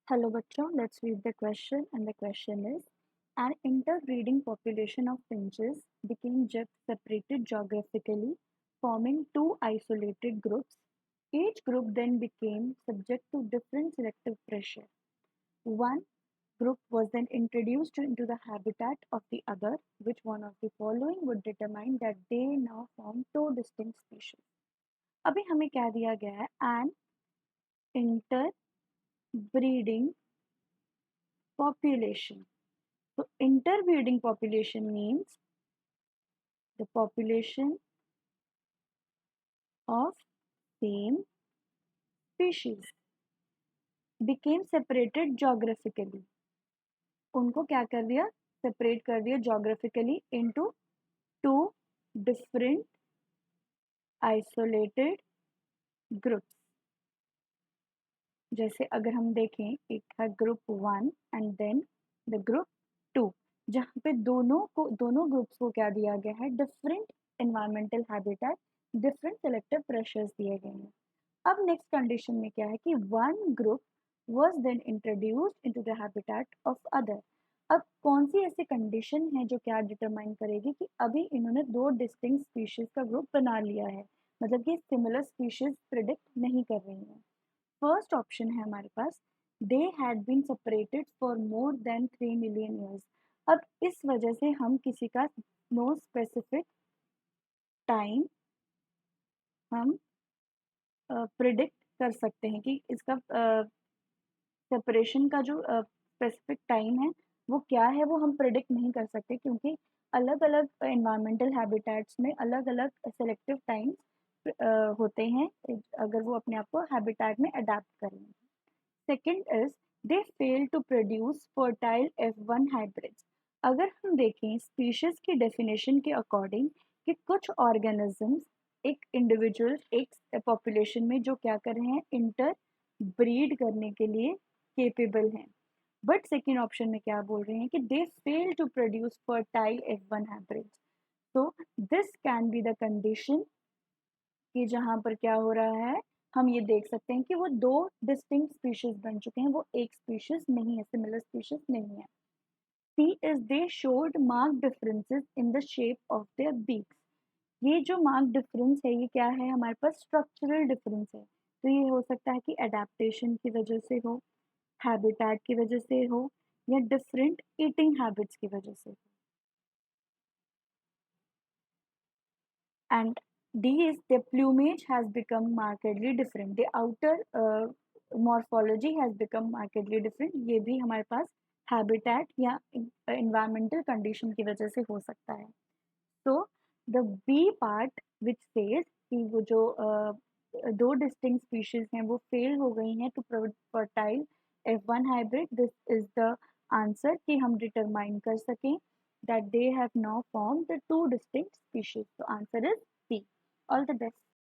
Hello बच्चों, let's read the question and the question is an interbreeding population of finches became separated geographically, forming two isolated groups. Each group then became subject to different selective pressure. One group was then introduced into the habitat of the other, which one of the following would determine that they now form two distinct species. अभी हमें क्या दिया गया है? An interbreeding population. So interbreeding population means the population of same species became separated geographically. उनको क्या कर दिया? सेपरेट कर दिया geographically into two different isolated groups. जैसे अगर हम देखें, एक है group 1 and then the group 2, जहाँ पे दोनों ग्रुप्स को क्या दिया गया है? Different environmental habitat, different selective pressures दिए गए हैं. अब नेक्स्ट कंडीशन में क्या है कि one group was then introduced into the habitat of other. अब कौन सी ऐसी कंडीशन है जो क्या डिटरमाइन करेगी कि अभी इन्होंने दो डिस्टिंक्ट स्पीशीज का ग्रुप बना लिया है, मतलब कि सिमिलर स्पीशीज प्रिडिक्ट नहीं कर रही हैं. फर्स्ट ऑप्शन है हमारे पास, they had been separated for more than 3 million years. अब इस वजह से हम किसी का नो स्पेसिफिक टाइम हम प्रिडिक्ट कर सकते हैं कि इसका सेपरेशन का जो स्पेसिफिक टाइम है वो क्या है, वो हम प्रिडिक्ट नहीं कर सकते, क्योंकि अलग अलग एनवायरमेंटल हैबिटेट्स में अलग अलग सेलेक्टिव टाइम्स होते हैं अगर वो अपने आप को हैबिटेट में अडेप्ट करेंगे. Second is they fail to produce fertile F1 hybrids. अगर हम देखें स्पीशीज की डेफिनेशन के अकॉर्डिंग कि कुछ ऑर्गेनिजम्स एक इंडिविजुअल एक पॉपुलेशन में जो क्या कर रहे हैं, इंटर ब्रीड करने के लिए केपेबल हैं. बट सेकेंड ऑप्शन में क्या बोल रहे हैं कि they fail to produce fertile F1 hybrids. तो this can be the condition कि जहाँ पर क्या हो रहा है, हम ये देख सकते हैं कि वो दो डिस्टिंक्ट स्पीशीज बन चुके हैं, वो एक स्पीशीज नहीं है, सिमिलर स्पीशीज नहीं है. See is they showed mark differences in the shape of their beaks. ये जो मार्क डिफरेंस है ये क्या है? हमारे पास स्ट्रक्चरल डिफरेंस है. तो ये हो सकता है कि एडेप्टेशन की वजह से हो, हैबिटेट की वजह से हो, या डिफरेंट ईटिंग हैबिट्स की वजह से हो. And D is the plumage has become markedly different. The outer morphology has become markedly different. ये भी हमारे पास habitat या environmental condition की वजह से हो सकता है. So the B part which says कि वो जो दो distinct species हैं वो fail हो गई हैं to fertile F1 hybrid. This is the answer कि हम determine कर सकें that they have now formed the two distinct species. So answer is C. All the best.